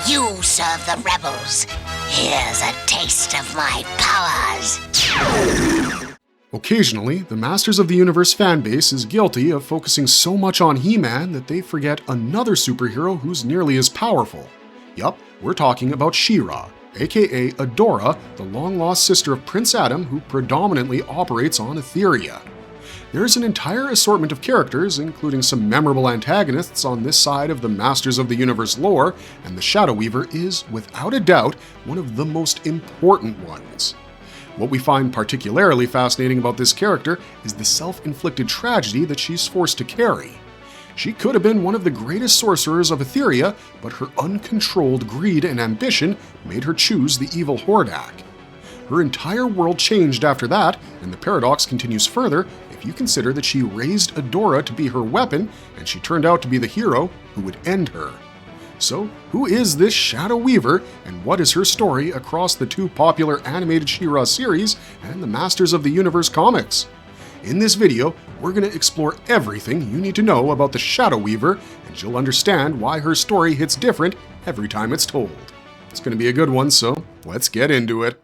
You serve the rebels. Here's a taste of my powers. Occasionally, the Masters of the Universe fanbase is guilty of focusing so much on He-Man that they forget another superhero who's nearly as powerful. Yup, we're talking about She-Ra, aka Adora, the long-lost sister of Prince Adam who predominantly operates on Etheria. There's an entire assortment of characters, including some memorable antagonists on this side of the Masters of the Universe lore, and the Shadow Weaver is, without a doubt, one of the most important ones. What we find particularly fascinating about this character is the self-inflicted tragedy that she's forced to carry. She could have been one of the greatest sorcerers of Etheria, but her uncontrolled greed and ambition made her choose the evil Hordak. Her entire world changed after that, and the paradox continues further if you consider that she raised Adora to be her weapon, and she turned out to be the hero who would end her. So, who is this Shadow Weaver, and what is her story across the two popular animated She-Ra series and the Masters of the Universe comics? In this video, we're going to explore everything you need to know about the Shadow Weaver, and you'll understand why her story hits different every time it's told. It's going to be a good one, so let's get into it.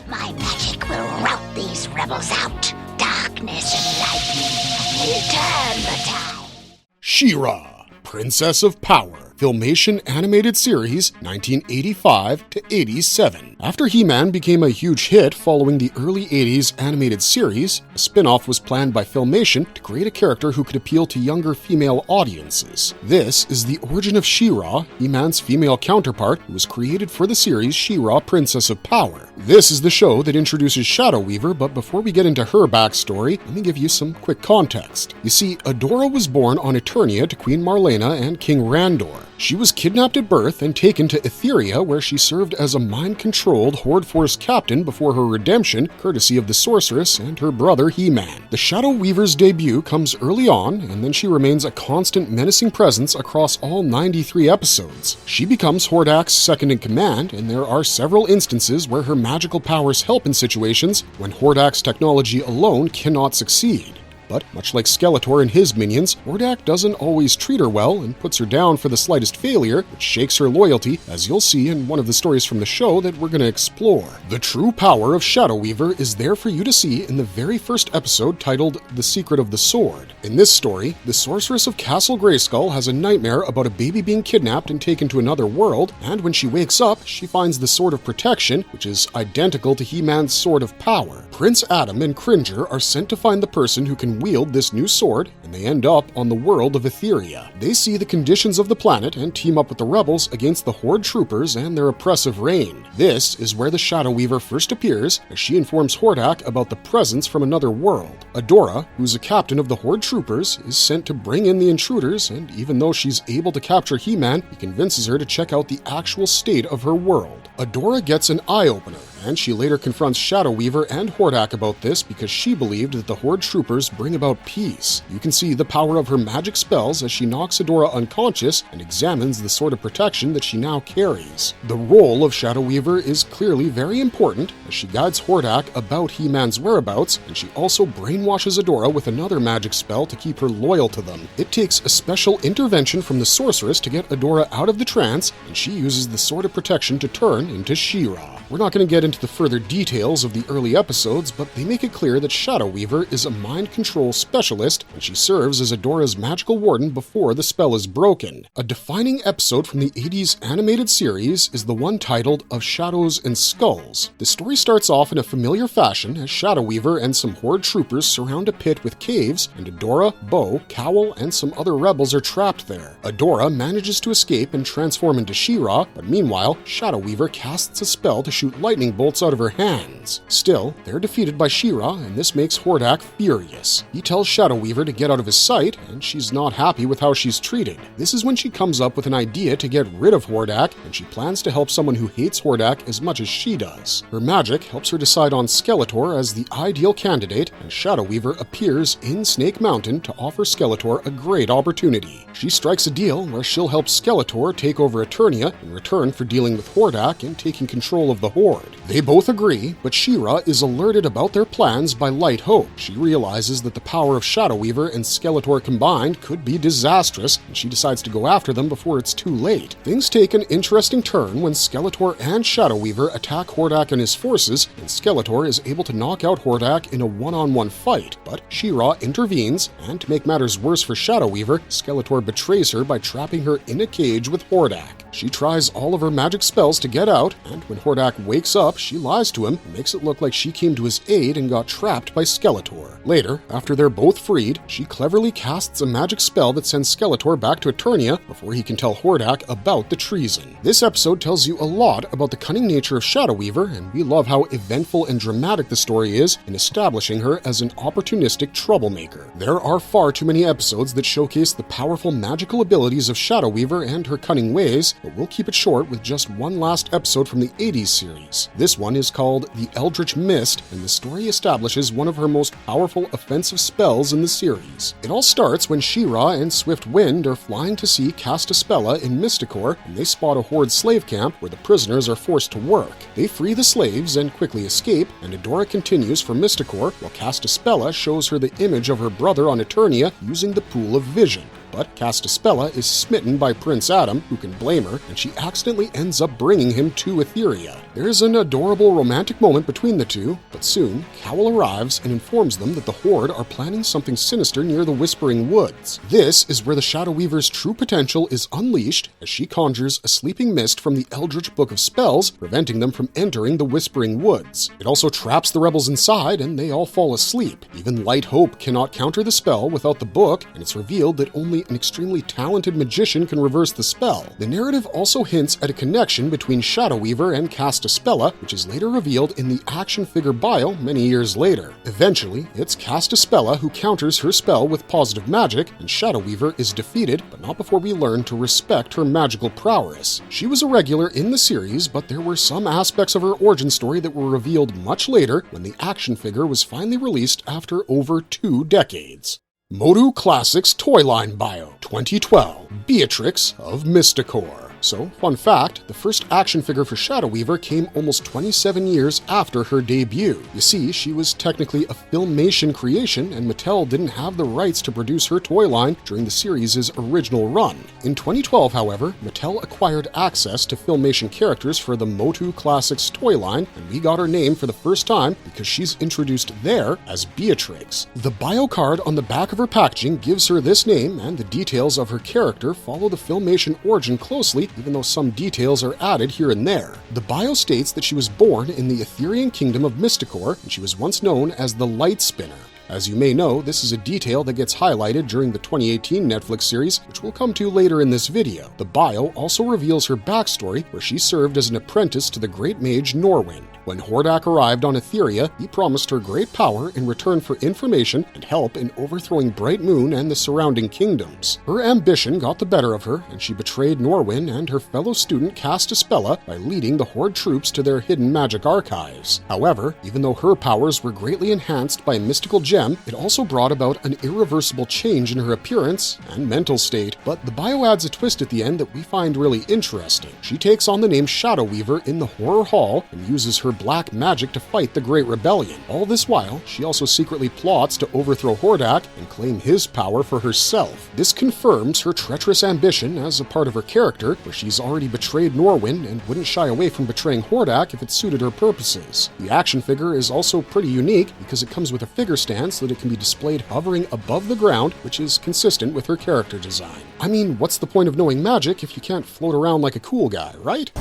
My magic will rout these rebels out. Darkness and lightning, turn the tide. She-Ra, Princess of Power. Filmation animated series 1985 to 87. After He-Man became a huge hit following the early 80s animated series, a spin-off was planned by Filmation to create a character who could appeal to younger female audiences. This is the origin of She-Ra, He-Man's female counterpart, who was created for the series She-Ra, Princess of Power. This is the show that introduces Shadow Weaver, but before we get into her backstory, let me give you some quick context. You see, Adora was born on Eternia to Queen Marlena and King Randor. She was kidnapped at birth and taken to Etheria, where she served as a mind-controlled Horde Force captain before her redemption, courtesy of the sorceress and her brother He-Man. The Shadow Weaver's debut comes early on, and then she remains a constant menacing presence across all 93 episodes. She becomes Hordak's second-in-command, and there are several instances where her magical powers help in situations when Hordak's technology alone cannot succeed. But much like Skeletor and his minions, Hordak doesn't always treat her well and puts her down for the slightest failure, which shakes her loyalty, as you'll see in one of the stories from the show that we're going to explore. The true power of Shadow Weaver is there for you to see in the very first episode titled The Secret of the Sword. In this story, the sorceress of Castle Grayskull has a nightmare about a baby being kidnapped and taken to another world, and when she wakes up, she finds the Sword of Protection, which is identical to He-Man's Sword of Power. Prince Adam and Cringer are sent to find the person who can wield this new sword, and they end up on the world of Etheria. They see the conditions of the planet and team up with the rebels against the Horde troopers and their oppressive reign. This is where the Shadow Weaver first appears, as she informs Hordak about the presence from another world. Adora, who's a captain of the Horde troopers, is sent to bring in the intruders, and even though she's able to capture He-Man, he convinces her to check out the actual state of her world. Adora gets an eye-opener, and she later confronts Shadow Weaver and Hordak about this because she believed that the Horde troopers bring about peace. You can see the power of her magic spells as she knocks Adora unconscious and examines the Sword of Protection that she now carries. The role of Shadow Weaver is clearly very important, as she guides Hordak about He-Man's whereabouts, and she also brainwashes Adora with another magic spell to keep her loyal to them. It takes a special intervention from the sorceress to get Adora out of the trance, and she uses the Sword of Protection to turn into She-Ra. We're not going to get into the further details of the early episodes, but they make it clear that Shadow Weaver is a mind control specialist, and she serves as Adora's magical warden before the spell is broken. A defining episode from the 80s animated series is the one titled Of Shadows and Skulls. The story starts off in a familiar fashion as Shadow Weaver and some Horde troopers surround a pit with caves, and Adora, Bo, Cowl, and some other rebels are trapped there. Adora manages to escape and transform into She-Ra, but meanwhile, Shadow Weaver casts a spell to shoot lightning bolts out of her hands. Still, they're defeated by She-Ra, and this makes Hordak furious. He tells Shadow Weaver to get out of his sight, and she's not happy with how she's treated. This is when she comes up with an idea to get rid of Hordak, and she plans to help someone who hates Hordak as much as she does. Her magic helps her decide on Skeletor as the ideal candidate, and Shadow Weaver appears in Snake Mountain to offer Skeletor a great opportunity. She strikes a deal where she'll help Skeletor take over Eternia in return for dealing with Hordak and taking control of the Horde. They both agree, but She-Ra is alerted about their plans by Light Hope. She realizes that the power of Shadow Weaver and Skeletor combined could be disastrous, and she decides to go after them before it's too late. Things take an interesting turn when Skeletor and Shadow Weaver attack Hordak and his forces, and Skeletor is able to knock out Hordak in a one-on-one fight, but She-Ra intervenes, and to make matters worse for Shadow Weaver, Skeletor betrays her by trapping her in a cage with Hordak. She tries all of her magic spells to get out, and when Hordak wakes up, she lies to him and makes it look like she came to his aid and got trapped by Skeletor. Later, after they're both freed, she cleverly casts a magic spell that sends Skeletor back to Eternia before he can tell Hordak about the treason. This episode tells you a lot about the cunning nature of Shadow Weaver, and we love how eventful and dramatic the story is in establishing her as an opportunistic troublemaker. There are far too many episodes that showcase the powerful magical abilities of Shadow Weaver and her cunning ways, but we'll keep it short with just one last episode from the 80s series. This one is called The Eldritch Mist, and the story establishes one of her most powerful offensive spells in the series. It all starts when She-Ra and Swift Wind are flying to see Castaspella in Mysticor, and they spot a Horde slave camp where the prisoners are forced to work. They free the slaves and quickly escape, and Adora continues for Mysticor while Castaspella shows her the image of her brother on Eternia using the Pool of Vision. But Castaspella is smitten by Prince Adam, who can blame her, and she accidentally ends up bringing him to Etheria. There's an adorable romantic moment between the two, but soon, Cowl arrives and informs them that the Horde are planning something sinister near the Whispering Woods. This is where the Shadow Weaver's true potential is unleashed as she conjures a sleeping mist from the Eldritch Book of Spells, preventing them from entering the Whispering Woods. It also traps the rebels inside, and they all fall asleep. Even Light Hope cannot counter the spell without the book, and it's revealed that only an extremely talented magician can reverse the spell. The narrative also hints at a connection between Shadow Weaver and Castaspella, which is later revealed in the action figure bio many years later. Eventually, it's Castaspella who counters her spell with positive magic, and Shadow Weaver is defeated, but not before we learn to respect her magical prowess. She was a regular in the series, but there were some aspects of her origin story that were revealed much later when the action figure was finally released after over 2 decades. MOTU Classics Toy Line Bio 2012, Beatrix of Mysticor. So, fun fact, the first action figure for Shadow Weaver came almost 27 years after her debut. You see, she was technically a Filmation creation, and Mattel didn't have the rights to produce her toy line during the series' original run. In 2012, however, Mattel acquired access to Filmation characters for the MOTU Classics toy line, and we got her name for the first time because she's introduced there as Beatrix. The bio card on the back of her packaging gives her this name, and the details of her character follow the Filmation origin closely, even though some details are added here and there. The bio states that she was born in the Etherian kingdom of Mysticor, and she was once known as the Light Spinner. As you may know, this is a detail that gets highlighted during the 2018 Netflix series, which we'll come to later in this video. The bio also reveals her backstory, where she served as an apprentice to the great mage Norwind. When Hordak arrived on Etheria, he promised her great power in return for information and help in overthrowing Bright Moon and the surrounding kingdoms. Her ambition got the better of her, and she betrayed Norwind and her fellow student Castaspella by leading the Horde troops to their hidden magic archives. However, even though her powers were greatly enhanced by a mystical gem, it also brought about an irreversible change in her appearance and mental state, but the bio adds a twist at the end that we find really interesting. She takes on the name Shadow Weaver in the Horror Hall and uses her black magic to fight the Great Rebellion. All this while, she also secretly plots to overthrow Hordak and claim his power for herself. This confirms her treacherous ambition as a part of her character, where she's already betrayed Norwind and wouldn't shy away from betraying Hordak if it suited her purposes. The action figure is also pretty unique because it comes with a figure stand so that it can be displayed hovering above the ground, which is consistent with her character design. I mean, what's the point of knowing magic if you can't float around like a cool guy, right?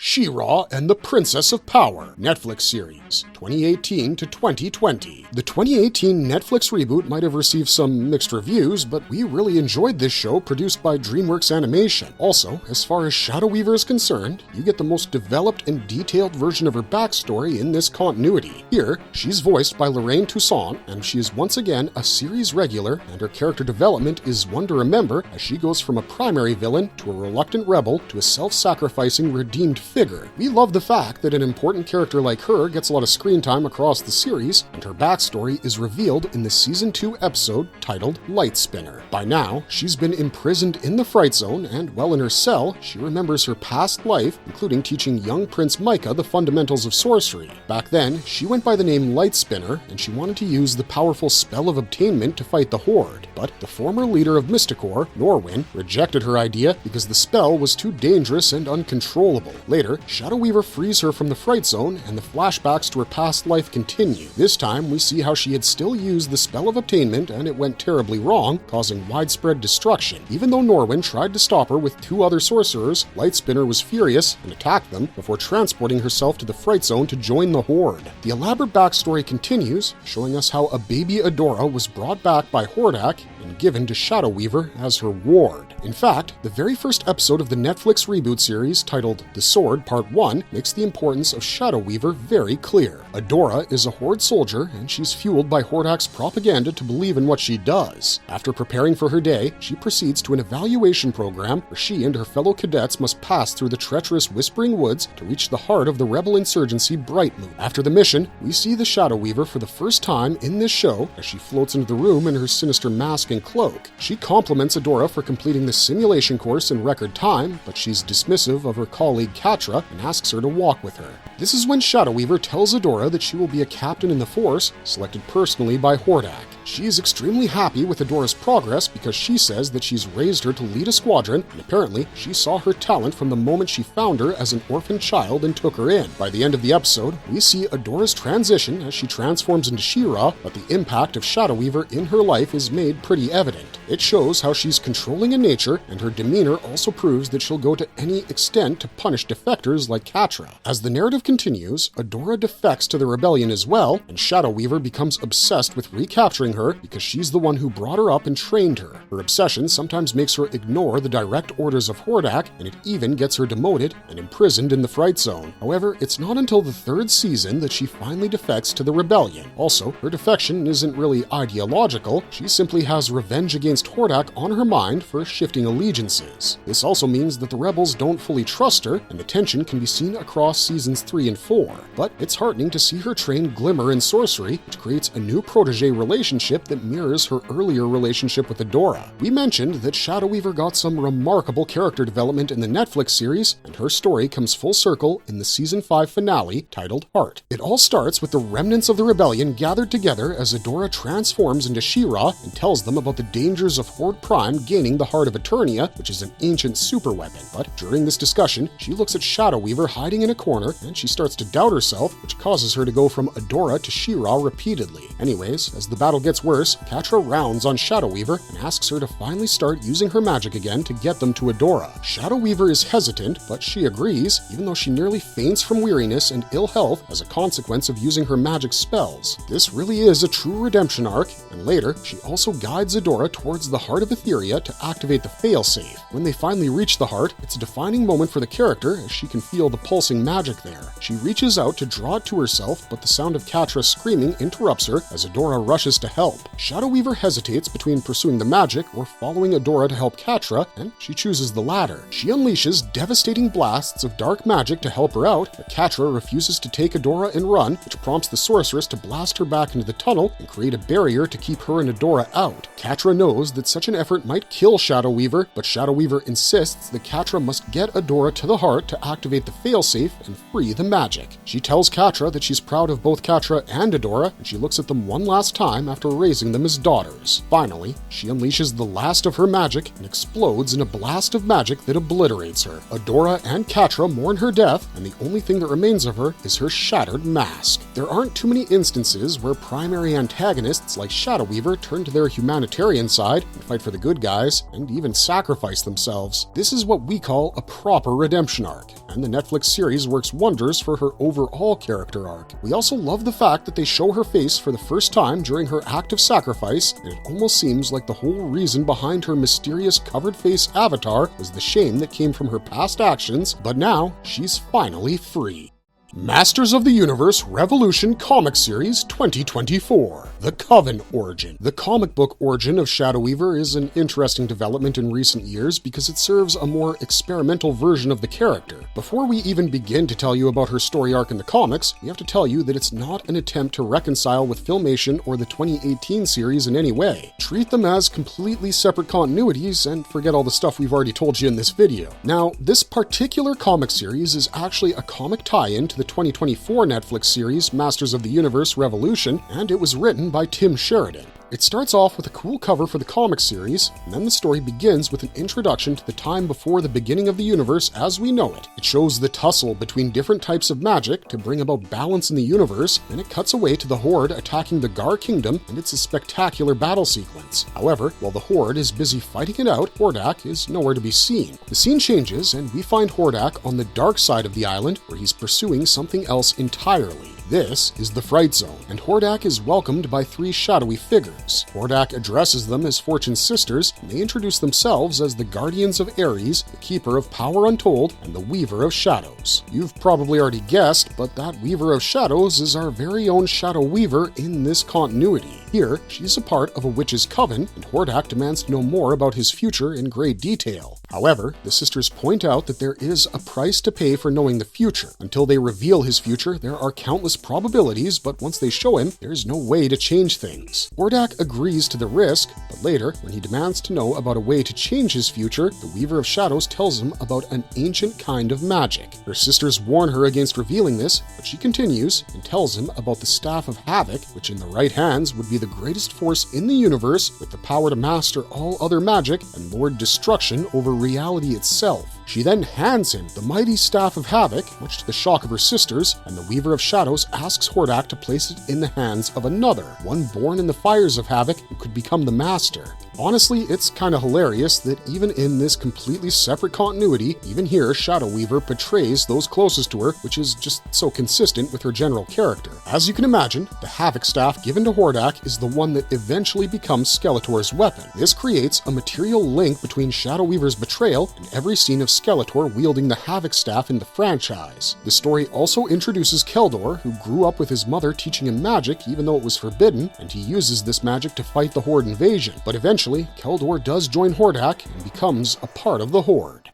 She-Ra and the Princess of Power Netflix series, 2018 to 2020. The 2018 Netflix reboot might have received some mixed reviews, but we really enjoyed this show produced by DreamWorks Animation. Also, as far as Shadow Weaver is concerned, you get the most developed and detailed version of her backstory in this continuity. Here, she's voiced by Lorraine Toussaint, and she is once again a series regular, and her character development is one to remember as she goes from a primary villain to a reluctant rebel to a self-sacrificing redeemed figure bigger. We love the fact that an important character like her gets a lot of screen time across the series, and her backstory is revealed in the Season 2 episode titled Light Spinner. By now, she's been imprisoned in the Fright Zone, and while in her cell, she remembers her past life, including teaching young Prince Micah the fundamentals of sorcery. Back then, she went by the name Light Spinner, and she wanted to use the powerful spell of obtainment to fight the Horde. But the former leader of Mysticor, Norwyn, rejected her idea because the spell was too dangerous and uncontrollable. Later, Shadow Weaver frees her from the Fright Zone, and the flashbacks to her past life continue. This time, we see how she had still used the spell of obtainment, and it went terribly wrong, causing widespread destruction. Even though Norwyn tried to stop her with 2 other sorcerers, Light Spinner was furious and attacked them before transporting herself to the Fright Zone to join the Horde. The elaborate backstory continues, showing us how a baby Adora was brought back by Hordak and given to Shadow Weaver as her ward. In fact, the very first episode of the Netflix reboot series, titled The Sword Part 1, makes the importance of Shadow Weaver very clear. Adora is a Horde soldier, and she's fueled by Hordak's propaganda to believe in what she does. After preparing for her day, she proceeds to an evaluation program where she and her fellow cadets must pass through the treacherous Whispering Woods to reach the heart of the rebel insurgency Brightmoon. After the mission, we see the Shadow Weaver for the first time in this show as she floats into the room in her sinister mask and cloak. She compliments Adora for completing the simulation course in record time, but she's dismissive of her colleague Catra and asks her to walk with her. This is when Shadow Weaver tells Adora that she will be a captain in the Force, selected personally by Hordak. She is extremely happy with Adora's progress because she says that she's raised her to lead a squadron, and apparently she saw her talent from the moment she found her as an orphan child and took her in. By the end of the episode, we see Adora's transition as she transforms into She-Ra, but the impact of Shadow Weaver in her life is made pretty evident. It shows how she's controlling in nature, and her demeanor also proves that she'll go to any extent to punish defectors like Catra. As the narrative continues, Adora defects to the rebellion as well, and Shadow Weaver becomes obsessed with recapturing her because she's the one who brought her up and trained her. Her obsession sometimes makes her ignore the direct orders of Hordak, and it even gets her demoted and imprisoned in the Fright Zone. However, it's not until the 3rd season that she finally defects to the rebellion. Also, her defection isn't really ideological, she simply has revenge against Hordak on her mind for shifting allegiances. This also means that the rebels don't fully trust her, and the tension can be seen across seasons 3 and 4. But it's heartening to see her train Glimmer in sorcery, which creates a new protege relationship that mirrors her earlier relationship with Adora. We mentioned that Shadow Weaver got some remarkable character development in the Netflix series, and her story comes full circle in the Season 5 finale titled Heart. It all starts with the remnants of the rebellion gathered together as Adora transforms into She-Ra and tells them about the dangers of Horde Prime gaining the Heart of Eternia, which is an ancient superweapon. But during this discussion, she looks at Shadow Weaver hiding in a corner, and she starts to doubt herself, which causes her to go from Adora to She-Ra repeatedly. Anyways, as the battle gets worse, Catra rounds on Shadow Weaver and asks her to finally start using her magic again to get them to Adora. Shadow Weaver is hesitant, but she agrees, even though she nearly faints from weariness and ill health as a consequence of using her magic spells. This really is a true redemption arc, and later, she also guides Adora towards the heart of Etheria to activate the failsafe. When they finally reach the heart, it's a defining moment for the character as she can feel the pulsing magic there. She reaches out to draw it to herself, but the sound of Catra screaming interrupts her as Adora rushes to help. Shadow Weaver hesitates between pursuing the magic or following Adora to help Catra, and she chooses the latter. She unleashes devastating blasts of dark magic to help her out, but Catra refuses to take Adora and run, which prompts the sorceress to blast her back into the tunnel and create a barrier to keep her and Adora out. Catra knows that such an effort might kill Shadow Weaver, but Shadow Weaver insists that Catra must get Adora to the heart to activate the failsafe and free the magic. She tells Catra that she's proud of both Catra and Adora, and she looks at them one last time after raising them as daughters. Finally, she unleashes the last of her magic and explodes in a blast of magic that obliterates her. Adora and Catra mourn her death, and the only thing that remains of her is her shattered mask. There aren't too many instances where primary antagonists like Shadow Weaver turn to their humanitarian side and fight for the good guys, and even sacrifice themselves. This is what we call a proper redemption arc, and the Netflix series works wonders for her overall character arc. We also love the fact that they show her face for the first time during her act of sacrifice, and it almost seems like the whole reason behind her mysterious covered face avatar was the shame that came from her past actions, but now she's finally free. Masters of the Universe Revolution Comic Series 2024, The Coven Origin. The comic book origin of Shadow Weaver is an interesting development in recent years because it serves a more experimental version of the character. Before we even begin to tell you about her story arc in the comics, we have to tell you that it's not an attempt to reconcile with Filmation or the 2018 series in any way. Treat them as completely separate continuities and forget all the stuff we've already told you in this video. Now, this particular comic series is actually a comic tie-in to the 2024 Netflix series Masters of the Universe Revolution, and it was written by Tim Sheridan. It starts off with a cool cover for the comic series, and then the story begins with an introduction to the time before the beginning of the universe as we know it. It shows the tussle between different types of magic to bring about balance in the universe, and it cuts away to the Horde attacking the Gar Kingdom, and it's a spectacular battle sequence. However, while the Horde is busy fighting it out, Hordak is nowhere to be seen. The scene changes, and we find Hordak on the dark side of the island, where he's pursuing something else entirely. This is the Fright Zone, and Hordak is welcomed by three shadowy figures. Hordak addresses them as Fortune's sisters, and they introduce themselves as the Guardians of Ares, the Keeper of Power Untold, and the Weaver of Shadows. You've probably already guessed, but that Weaver of Shadows is our very own Shadow Weaver in this continuity. Here, she's a part of a witch's coven, and Hordak demands to know more about his future in great detail. However, the sisters point out that there is a price to pay for knowing the future. Until they reveal his future, there are countless probabilities, but once they show him, there's no way to change things. Hordak agrees to the risk, but later, when he demands to know about a way to change his future, the Weaver of Shadows tells him about an ancient kind of magic. Her sisters warn her against revealing this, but she continues and tells him about the Staff of Havoc, which in the right hands would be the greatest force in the universe with the power to master all other magic and lord destruction over reality itself. She then hands him the mighty Staff of Havoc, much to the shock of her sisters, and the Weaver of Shadows asks Hordak to place it in the hands of another, one born in the fires of Havoc who could become the master. Honestly, it's kinda hilarious that even in this completely separate continuity, even here Shadow Weaver betrays those closest to her, which is just so consistent with her general character. As you can imagine, the Havoc Staff given to Hordak is the one that eventually becomes Skeletor's weapon. This creates a material link between Shadow Weaver's betrayal and every scene of Skeletor wielding the Havoc Staff in the franchise. The story also introduces Keldor, who grew up with his mother teaching him magic even though it was forbidden, and he uses this magic to fight the Horde invasion. But eventually, Keldor does join Hordak and becomes a part of the Horde.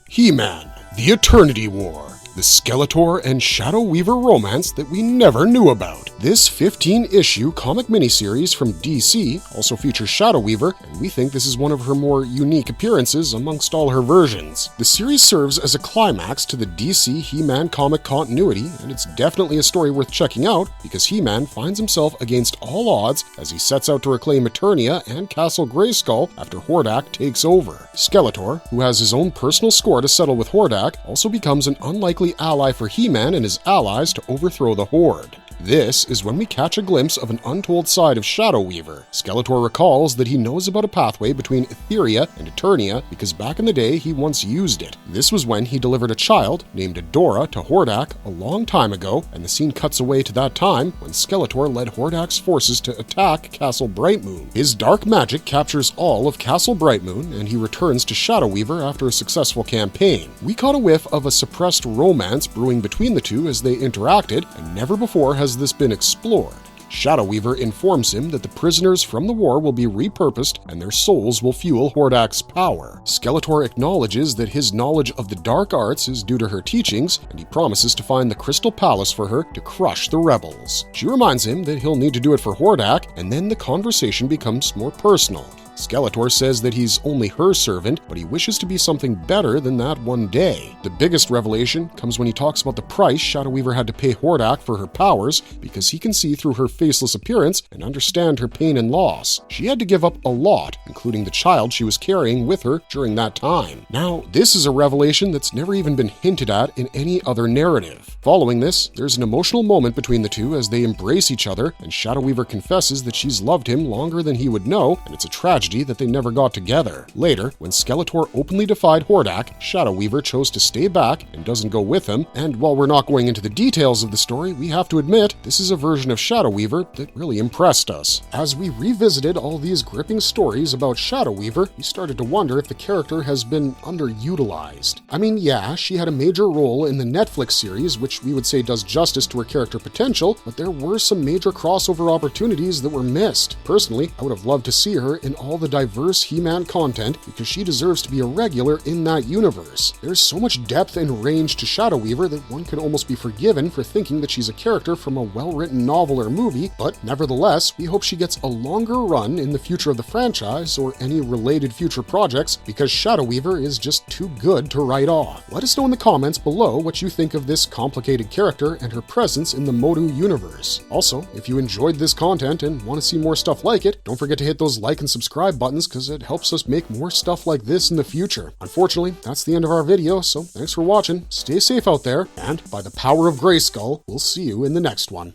He-Man, The Eternity War. The Skeletor and Shadow Weaver romance that we never knew about. This 15-issue comic miniseries from DC also features Shadow Weaver, and we think this is one of her more unique appearances amongst all her versions. The series serves as a climax to the DC He-Man comic continuity, and it's definitely a story worth checking out because He-Man finds himself against all odds as he sets out to reclaim Eternia and Castle Grayskull after Hordak takes over. Skeletor, who has his own personal score to settle with Hordak, also becomes an unlikely ally for He-Man and his allies to overthrow the Horde. This is when we catch a glimpse of an untold side of Shadow Weaver. Skeletor recalls that he knows about a pathway between Etheria and Eternia because back in the day he once used it. This was when he delivered a child named Adora to Hordak a long time ago, and the scene cuts away to that time when Skeletor led Hordak's forces to attack Castle Brightmoon. His dark magic captures all of Castle Brightmoon, and he returns to Shadow Weaver after a successful campaign. We caught a whiff of a suppressed romance brewing between the two as they interacted, and never before has this been explored. Shadow Weaver informs him that the prisoners from the war will be repurposed and their souls will fuel Hordak's power. Skeletor acknowledges that his knowledge of the dark arts is due to her teachings, and he promises to find the Crystal Palace for her to crush the rebels. She reminds him that he'll need to do it for Hordak, and then the conversation becomes more personal. Skeletor says that he's only her servant, but he wishes to be something better than that one day. The biggest revelation comes when he talks about the price Shadow Weaver had to pay Hordak for her powers because he can see through her faceless appearance and understand her pain and loss. She had to give up a lot, including the child she was carrying with her during that time. Now, this is a revelation that's never even been hinted at in any other narrative. Following this, there's an emotional moment between the two as they embrace each other, and Shadow Weaver confesses that she's loved him longer than he would know, and it's a tragedy tragedy that they never got together. Later, when Skeletor openly defied Hordak, Shadow Weaver chose to stay back and doesn't go with him, and while we're not going into the details of the story, we have to admit this is a version of Shadow Weaver that really impressed us. As we revisited all these gripping stories about Shadow Weaver, we started to wonder if the character has been underutilized. I mean, yeah, she had a major role in the Netflix series, which we would say does justice to her character potential, but there were some major crossover opportunities that were missed. Personally, I would have loved to see her in all the diverse He-Man content because she deserves to be a regular in that universe. There's so much depth and range to Shadow Weaver that one could almost be forgiven for thinking that she's a character from a well-written novel or movie, but nevertheless, we hope she gets a longer run in the future of the franchise or any related future projects because Shadow Weaver is just too good to write off. Let us know in the comments below what you think of this complicated character and her presence in the MOTU universe. Also, if you enjoyed this content and want to see more stuff like it, don't forget to hit those like and subscribe buttons because it helps us make more stuff like this in the future. Unfortunately, that's the end of our video, so thanks for watching, stay safe out there, and by the power of Grayskull, we'll see you in the next one.